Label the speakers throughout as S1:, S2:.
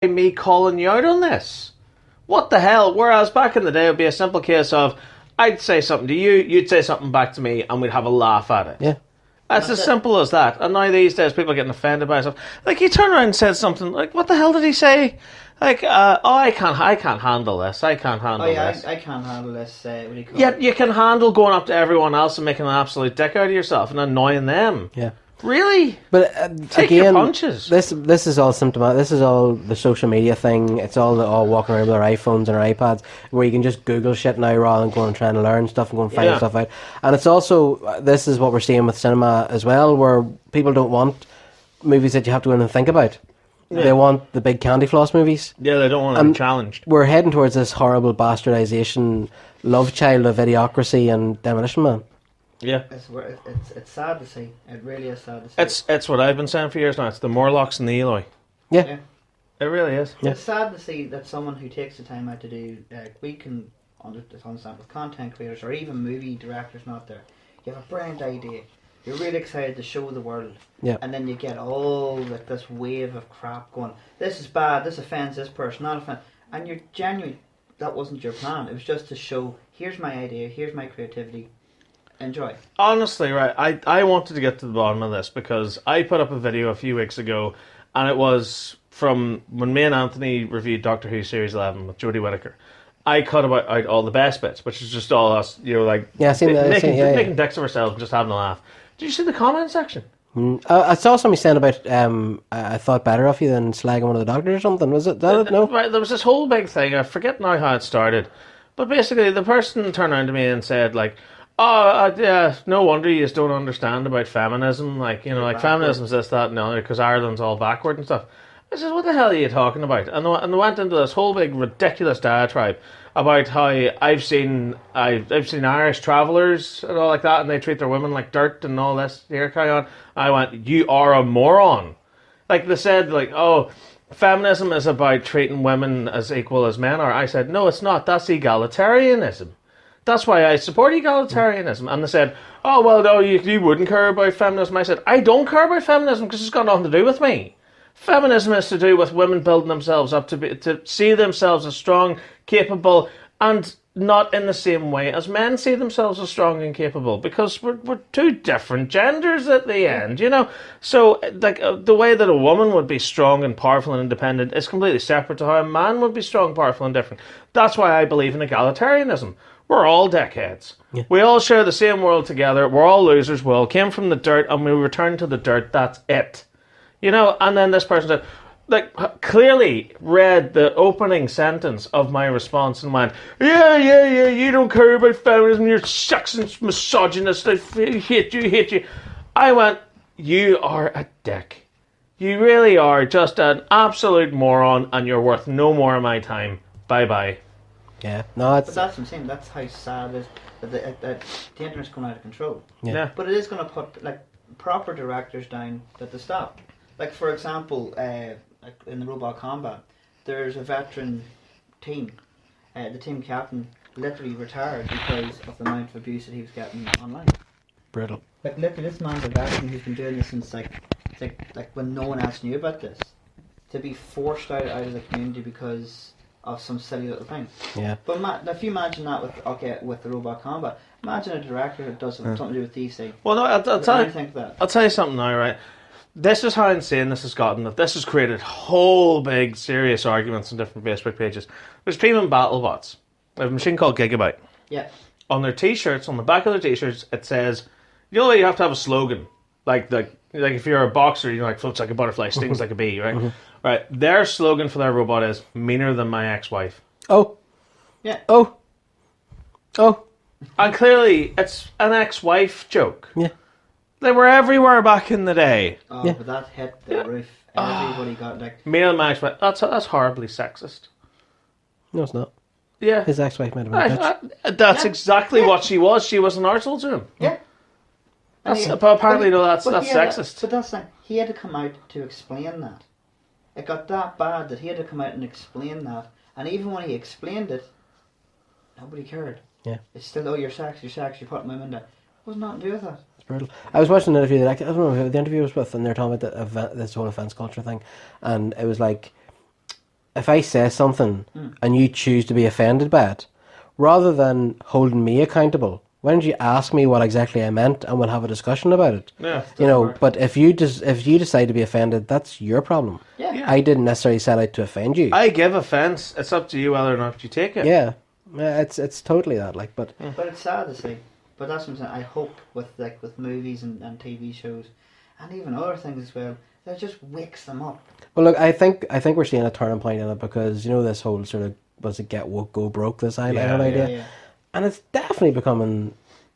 S1: me calling you out on this. What the hell? Whereas back in the day, it would be a simple case of I'd say something to you, you'd say something back to me, and we'd have a laugh at it.
S2: Yeah.
S1: That's as simple as that. And now these days, people are getting offended by stuff. Like, he turned around and said something like, "What the hell did he say?" Like, I can't handle this. I can't handle this.
S3: I can't handle this. What do you call
S1: Yet
S3: it?
S1: you can handle going up to everyone else and making an absolute dick out of yourself and annoying them.
S2: Yeah.
S1: Really?
S2: But
S1: Take
S2: again,
S1: your punches.
S2: This is all symptomatic. This is all the social media thing. It's all walking around with our iPhones and our iPads, where you can just Google shit now rather than going and trying to learn stuff and going and find stuff out. And it's also, this is what we're seeing with cinema as well, where people don't want movies that you have to go in and think about. Yeah. They want the big candy floss movies.
S1: Yeah, they don't want to be challenged.
S2: We're heading towards this horrible bastardization, love child of Idiocracy and Demolition Man.
S1: Yeah,
S3: it's sad to see. It really is sad to see.
S1: It's what I've been saying for years now. It's the Morlocks and the Eloy.
S2: Yeah.
S1: It really is.
S2: Yeah.
S3: It's sad to see that someone who takes the time out to do. We can understand with content creators or even movie directors not there. You have a brilliant idea. You're really excited to show the world.
S2: Yeah.
S3: And then you get all this wave of crap going. This is bad. This offends this person. Not offend. And you're genuine. That wasn't your plan. It was just to show. Here's my idea. Here's my creativity. Enjoy.
S1: Honestly, right, I wanted to get to the bottom of this because I put up a video a few weeks ago, and it was from when me and Anthony reviewed Doctor Who Series 11 with Jodie Whittaker. I cut out all the best bits, which is just all us, like
S2: I've seen that,
S1: making dicks of ourselves, just having a laugh. Did you see the comment section?
S2: I saw somebody saying about I thought better of you than slagging one of the doctors or something. Was it that? No.
S1: Right, there was this whole big thing. I forget now how it started, but basically the person turned around to me and said like, "Oh, yeah, no wonder you just don't understand about feminism. Like, feminism's this, that, and the other, because Ireland's all backward and stuff." I said, "What the hell are you talking about?" And they went into this whole big ridiculous diatribe about how I've seen Irish travellers and all like that, and they treat their women like dirt and all this. Here, carry on. I went, "You are a moron." Like, they said, like, "Oh, feminism is about treating women as equal as men are." I said, "No, it's not. That's egalitarianism. That's why I support egalitarianism." And they said, "Oh, well, no, you wouldn't care about feminism." I said, "I don't care about feminism because it's got nothing to do with me. Feminism is to do with women building themselves up to see themselves as strong, capable, and not in the same way as men see themselves as strong and capable, because we're two different genders at the end, So, like, the way that a woman would be strong and powerful and independent is completely separate to how a man would be strong, powerful, and different. That's why I believe in egalitarianism. We're all dickheads. Yeah. We all share the same world together. We're all losers. We all came from the dirt, and we return to the dirt. That's it. And then this person said, like, clearly read the opening sentence of my response and went, yeah, you don't care about feminism, you're sexist, misogynist, I hate you. I went, you are a dick. You really are just an absolute moron, and you're worth no more of my time. Bye-bye.
S2: Yeah, no,
S3: but that's what I'm saying. That's how sad it is that the internet's going out of control.
S1: Yeah.
S3: But it is going to put proper directors down that they stop. Like, for example, like in the Robot Combat, there's a veteran team. The team captain literally retired because of the amount of abuse that he was getting online.
S2: Brutal.
S3: Like, literally, this man's a veteran who's been doing this since like when no one else knew about this. To be forced out of the community because of some silly little thing.
S2: Yeah.
S3: But if you imagine that with the Robot Combat, imagine a director who does something to do with these things.
S1: Well, no, I'll tell you something now, right? This is how insane this has gotten, that this has created whole big serious arguments on different Facebook pages. There's people in BattleBots. They have a machine called Gigabyte.
S3: Yeah.
S1: On their t-shirts, on the back of their t-shirts, it says, you have to have a slogan. Like if you're a boxer, like floats like a butterfly, stings like a bee, right? Mm-hmm. Right. Their slogan for their robot is meaner than my ex-wife.
S2: Oh.
S3: Yeah.
S2: Oh.
S1: And clearly, it's an ex-wife joke.
S2: Yeah.
S1: They were everywhere back in the day.
S3: Oh, yeah. But that hit the roof. Everybody got like...
S1: Meaner than my ex-wife. That's horribly sexist.
S2: No, it's not.
S1: Yeah.
S2: His ex-wife might have been a bitch.
S1: That's exactly what she was. She was an arsehole to him.
S3: Yeah.
S1: But apparently, that's sexist.
S3: But that's like, he had to come out to explain that. It got that bad that he had to come out and explain that. And even when he explained it, nobody cared.
S2: Yeah.
S3: It's still, you're sexist, you're putting women down. It was nothing to do with that.
S2: It's brutal. I was watching an interview that I don't know who the interview was with, and they were talking about this whole offence culture thing. And it was like, if I say something and you choose to be offended by it, rather than holding me accountable, why don't you ask me what exactly I meant and we'll have a discussion about it?
S1: Yeah.
S2: You know, but if you decide to be offended, that's your problem.
S3: Yeah.
S2: I didn't necessarily set out to offend you.
S1: I give offence. It's up to you whether or not you take it.
S2: Yeah, it's totally that. Like, but
S3: But it's sad to see. But that's what I'm saying. I hope with movies and TV shows, and even other things as well, that just wakes them up.
S2: well, look, I think we're seeing a turning point in it because this whole sort of was it get woke go broke this idea,
S3: Yeah.
S2: and it's definitely becoming.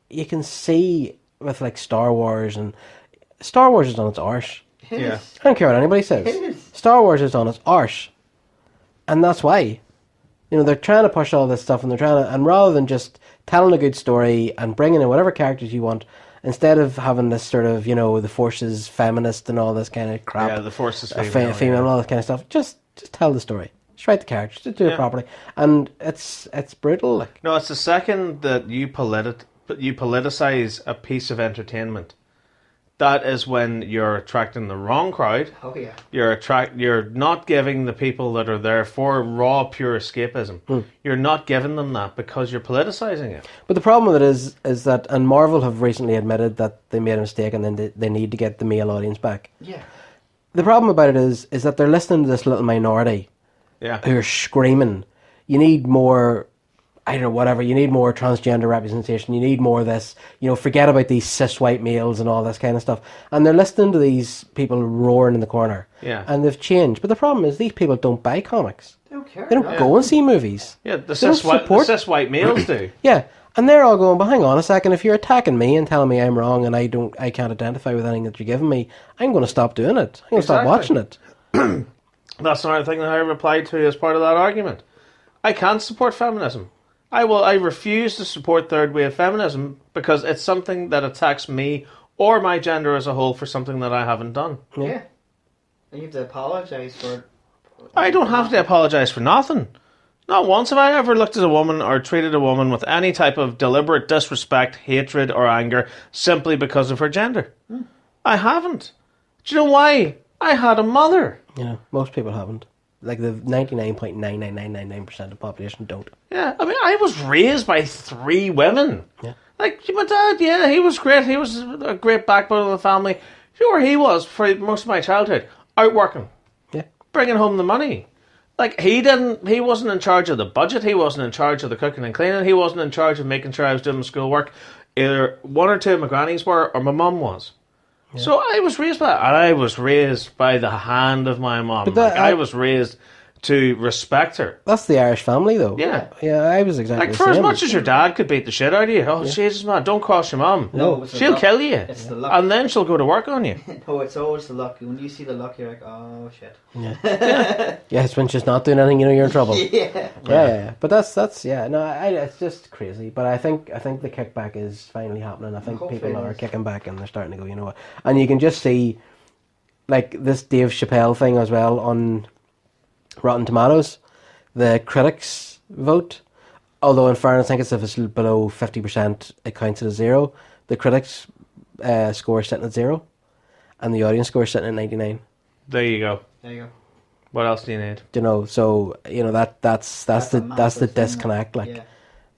S2: You can see with like Star Wars is on its arse.
S3: It
S1: Yeah.
S3: is.
S2: I don't care what anybody says.
S3: It is.
S2: Star Wars is on its arse, and that's why. They're trying to push all this stuff, and and rather than just telling a good story and bringing in whatever characters you want, instead of having this sort of, the Force is feminist and all this kind of crap.
S1: Yeah, the Force is
S2: female
S1: female.
S2: and all that kind of stuff. Just tell the story. Just write the characters. Just do it properly. And it's brutal. Like,
S1: No, it's the second that you politicize a piece of entertainment. That is when you're attracting the wrong crowd.
S3: Oh yeah.
S1: You're not giving the people that are there for raw, pure escapism. You're not giving them that because you're politicizing it.
S2: but the problem with it is that, and Marvel have recently admitted that they made a mistake, and then they need to get the male audience back.
S3: Yeah.
S2: The problem about it is that they're listening to this little minority
S1: Yeah.
S2: who are screaming, you need more, I don't know, whatever, you need more transgender representation, you need more of this, forget about these cis white males and all this kind of stuff. And they're listening to these people roaring in the corner.
S1: Yeah.
S2: And they've changed. But the problem is these people don't buy comics.
S3: They don't care.
S2: They don't go and see movies.
S1: Yeah, the
S2: They don't
S1: cis white males do.
S2: Yeah. And they're all going, but hang on a second, if you're attacking me and telling me I'm wrong and I can't identify with anything that you're giving me, I'm going to stop doing it. I'm going to stop watching it.
S1: That's another thing that I replied to as part of that argument. I can't support feminism. I refuse to support third wave feminism because it's something that attacks me or my gender as a whole for something that I haven't done.
S3: Yeah. And you have to apologise for it.
S1: I don't have to apologise for nothing. Not once have I ever looked at a woman or treated a woman with any type of deliberate disrespect, hatred, or anger simply because of her gender. I haven't. Do you know why? I had a mother.
S2: Most people haven't. Like the 99.99999% of the population don't.
S1: Yeah, I mean, I was raised by 3 women.
S2: Yeah.
S1: Like, my dad, yeah, he was great. He was a great backbone of the family. You know where he was for most of my childhood? Out working.
S2: Yeah.
S1: Bringing home the money. Like, he wasn't in charge of the budget. He wasn't in charge of the cooking and cleaning. He wasn't in charge of making sure I was doing my schoolwork. Either one or two of my grannies were, or my mum was. Yeah. So I was raised by that. And I was raised by the hand of my mum. I was raised to respect her.
S2: That's the Irish family, though.
S1: Yeah.
S2: Yeah, I was exactly
S1: like,
S2: the
S1: for
S2: same.
S1: as much as your dad could beat the shit out of you, Jesus, man, don't cross your mum.
S3: No,
S1: she'll kill you.
S3: It's the luck.
S1: And then she'll go to work on you.
S3: No, it's always the luck. When you see the luck, you're like, oh, shit.
S2: Yeah. Yeah, it's when she's not doing anything, you're in trouble.
S3: Yeah.
S2: But that's no, it's just crazy. But I think the kickback is finally happening. I think
S3: Hopefully
S2: people
S3: it
S2: are
S3: is.
S2: kicking back and they're starting to go, you know what? And you can just see, like, this Dave Chappelle thing as well on Rotten Tomatoes. The critics vote, although in fairness, I think if it's below 50%, it counts as 0. The critics score is sitting at 0, and the audience score is sitting at 99.
S1: There you go.
S3: There you go.
S1: What else do you need?
S2: So that's
S3: a
S2: the
S3: massive thing,
S2: disconnect, like,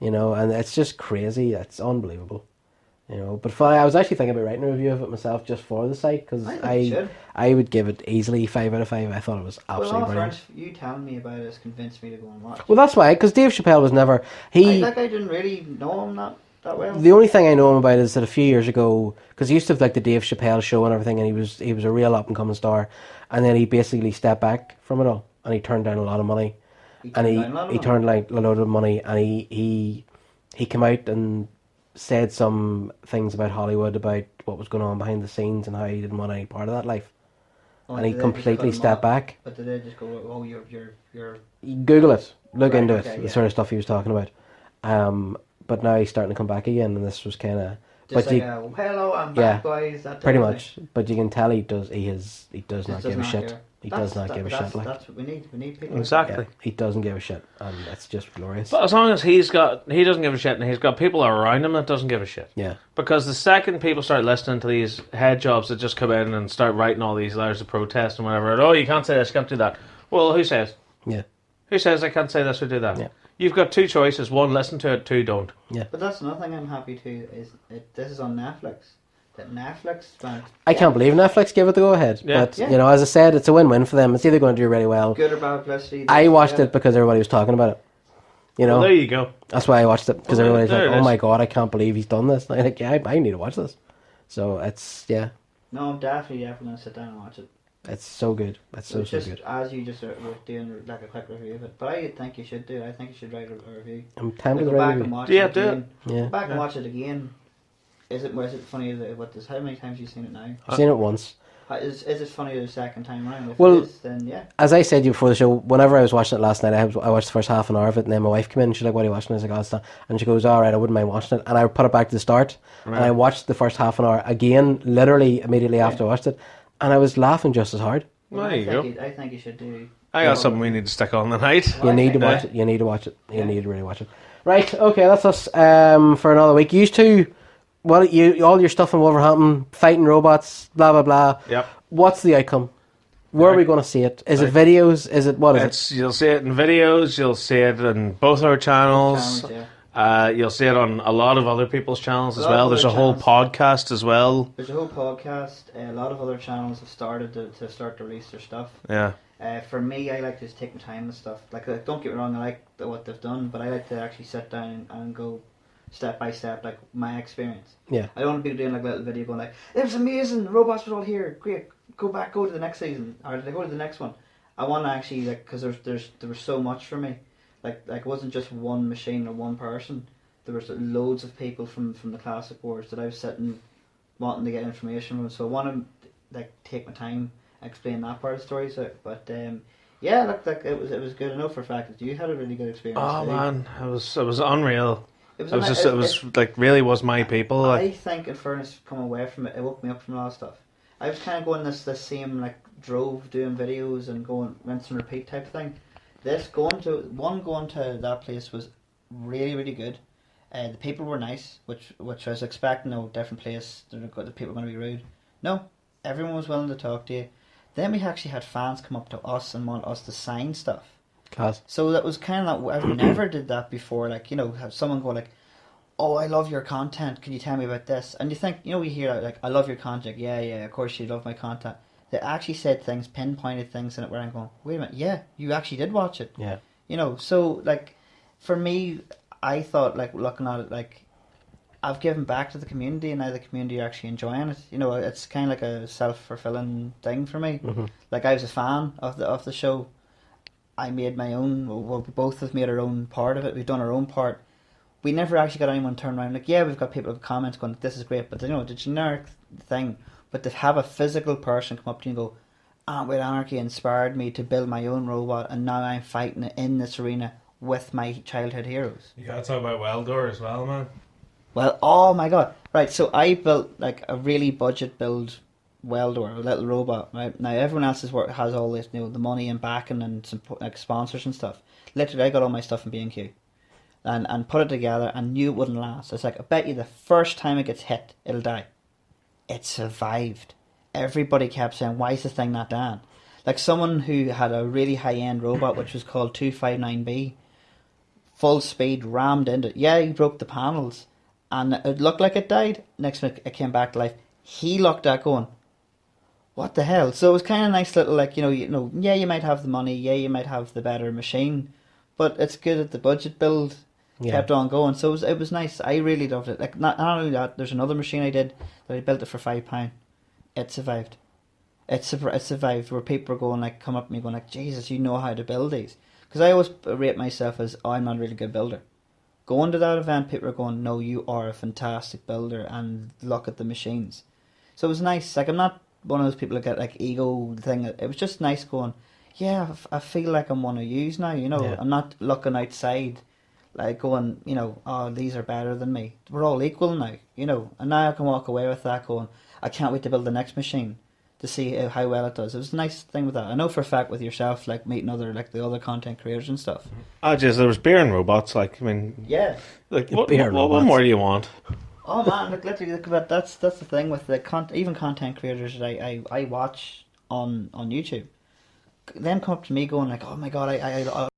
S3: yeah.
S2: and it's just crazy. It's unbelievable. But I was actually thinking about writing a review of it myself just for the site because I would give it easily 5 out of 5. I thought it was absolutely brilliant.
S3: Friends, you telling me about it has convinced me to go and watch.
S2: Well, that's why, because Dave Chappelle was never
S3: I didn't really know him that well.
S2: The only thing I know him about is that a few years ago, because he used to have like the Dave Chappelle show and everything, and he was a real up and coming star, and then he basically stepped back from it all, and he turned down a lot of money, he turned like a load of money, and he came out and said some things about Hollywood, about what was going on behind the scenes and how he didn't want any part of that life. And he completely stepped back.
S3: But did they just go, oh, you're...
S2: Google it. Look
S3: Right,
S2: into
S3: okay,
S2: it.
S3: yeah.
S2: The sort of stuff he was talking about. But now he's starting to come back again, and this was kind of...
S3: Just like, hello, I'm back, guys. That
S2: pretty
S3: type of
S2: much. But you can tell he does not give a shit.
S3: care.
S2: He does not give a shit. Like,
S3: That's what we need. We need people.
S1: Exactly.
S2: yeah, he doesn't give a shit, and it's just glorious.
S1: But as long as he doesn't give a shit, and he's got people around him that doesn't give a shit.
S2: Yeah.
S1: Because the second people start listening to these head jobs that just come in and start writing all these letters of protest and whatever, you can't say this, you can't do that. Well, who says?
S2: Yeah.
S1: Who says I can't say this or do that?
S2: Yeah.
S1: You've got 2 choices. 1, listen to it. 2, don't.
S3: But that's another thing I'm happy to is this is on Netflix. That Netflix.
S2: I can't believe Netflix gave it the go ahead.
S1: Yeah.
S2: But you know, as I said, it's a win-win for them. It's either going to do really well.
S3: Good or bad publicity.
S2: I watched it because everybody was talking about it. You know,
S1: Well, there you go.
S2: that's why I watched it, because
S1: Well,
S2: everybody's
S1: there
S2: like,
S1: it
S2: "Oh
S1: is.
S2: my god, I can't believe he's done this." And I'm like, "Yeah, I need to watch this." So it's
S3: No, I'm definitely gonna sit down and watch it.
S2: it's so good. It's so
S3: It's just
S2: good.
S3: as you just were doing like a quick review of it. But I think you should do it. I think you should write a review.
S2: I'm tempted
S3: Go back and
S2: already.
S3: watch
S1: Yeah,
S3: it
S1: do it.
S3: again.
S2: Yeah,
S3: Go back and
S1: Yeah.
S3: watch it again. Is it funny that what this? How many times have you seen it now?
S2: I've seen it once.
S3: Is it funny the second time around? If
S2: Well-
S3: it is, then yeah.
S2: As I said to you before the show, whenever I was watching it last night, I watched the first half an hour of it, and then my wife came in, and she's like, "What are you watching?" I was like, "Oh, it's not." And she goes, "All right, I wouldn't mind watching it." And I put it back to the start, and I watched the first half an hour again, literally immediately after I watched it, and I was laughing just as hard.
S1: There you go.
S3: I think you should do.
S1: I got something we need to stick on tonight.
S3: Well,
S2: You need to
S3: think-
S2: watch it. You need to watch it. You
S3: Yeah.
S2: need to really watch it. Right, okay, that's us for another week. You two, all your stuff in Wolverhampton, fighting robots, blah blah blah.
S1: Yep.
S2: What's the outcome? Where are we going to see it? Is it videos? Is it what is it?
S1: You'll see it in videos. You'll see it in both our channels.
S3: Challenge, yeah.
S1: You'll see it on a lot of other people's channels
S3: A
S1: as
S3: lot of
S1: well. There's a
S3: other
S1: whole
S3: channels.
S1: podcast as well.
S3: There's a whole podcast. A lot of other channels have started to start to release their stuff.
S1: Yeah.
S3: For me, I like to just take my time and stuff. Like, don't get me wrong, I like what they've done, but I like to actually sit down and go step by step, like my experience.
S2: Yeah.
S3: I don't want to be doing like a little video going like, "It was amazing, the robots were all here, great, go to the next season, or go to the next one." I want to actually, like, because there was so much for me. Like it wasn't just one machine or one person. There was loads of people from the classic wars that I was sitting wanting to get information from. So I want to like take my time, explain that part of the story. So, but yeah, like it was good. I know for a fact that you had a really good experience.
S1: Oh
S3: today.
S1: man, it was unreal.
S3: It
S1: It was just, it was like really was my people.
S3: I
S1: Like,
S3: think, in fairness, come away from it, it woke me up from a lot of stuff. I was kind of going this same like drove doing videos and going rinse and repeat type thing. Going to that place was really really good. The people were nice, which I was expecting. No, different place. The people were going to be rude. No, everyone was willing to talk to you. Then we actually had fans come up to us and want us to sign stuff.
S2: Class.
S3: So that was kind of like, I've never did that before. Like, you know, have someone go like, "Oh, I love your content. Can you tell me about this?" And you think, you know, we hear like, "I love your content." Yeah, of course you love my content. They actually said things, pinpointed things in it where I'm going, "Wait a minute, yeah, you actually did watch it."
S2: Yeah.
S3: You know, so like, for me, I thought like looking at it like, I've given back to the community and now the community are actually enjoying it. You know, it's kind of like a self-fulfilling thing for me.
S2: Mm-hmm.
S3: Like, I was a fan of the show. I made my own. Well, we both have made our own part of it. We've done our own part. We never actually got anyone turned around like, yeah, we've got people with comments going, "This is great," but you know, the generic thing. But to have a physical person come up to you and go, "Ant-Wheel Anarchy inspired me to build my own robot, and now I'm fighting in this arena with my childhood heroes."
S1: you gotta talk about Weldor as well, man.
S3: Well, oh my god. Right, so I built like a really budget build Weldor, a little robot, right? Now everyone else's work has all this, you know, the money and backing and some like sponsors and stuff. Literally, I got all my stuff in B&Q and put it together and knew it wouldn't last. It's like, I bet you the first time it gets hit, it'll die. It survived. Everybody kept saying, "Why is the thing not down?" Like someone who had a really high-end robot, which was called 259B, full speed, rammed into it. Yeah, he broke the panels. And it looked like it died. Next minute, it came back to life. He looked at going, "What the hell?" So it was kind of nice little, like, you know, yeah, you might have the money, yeah, you might have the better machine, but it's good that the budget build kept on going. So it was nice. I really loved it. Like, not only that, there's another machine I did that I built it for £5. It survived. It survived. Where people were going like, come up to me going like, "Jesus, you know how to build these?" Because I always rate myself as, "Oh, I'm not a really good builder." Going to that event, people are going, "No, you are a fantastic builder, and look at the machines." So it was nice. Like, I'm not one of those people that get like ego thing. It was just nice going, yeah, I feel like I'm one of yous now. You know,
S2: Yeah.
S3: I'm not looking outside, like going, you know, "Oh, these are better than me." We're all equal now, you know. And now I can walk away with that going, I can't wait to build the next machine to see how well it does. It was a nice thing with that. I know for a fact with yourself, like meeting the other content creators and stuff.
S1: Oh, jeez, there was beer and robots. Like, I mean,
S3: Yeah.
S1: like
S2: Beer
S1: what
S2: robots.
S1: more do you want?
S3: Oh man, look, literally, look at that. That's the thing with the even content creators that I watch on YouTube. them come up to me going like, oh my god, I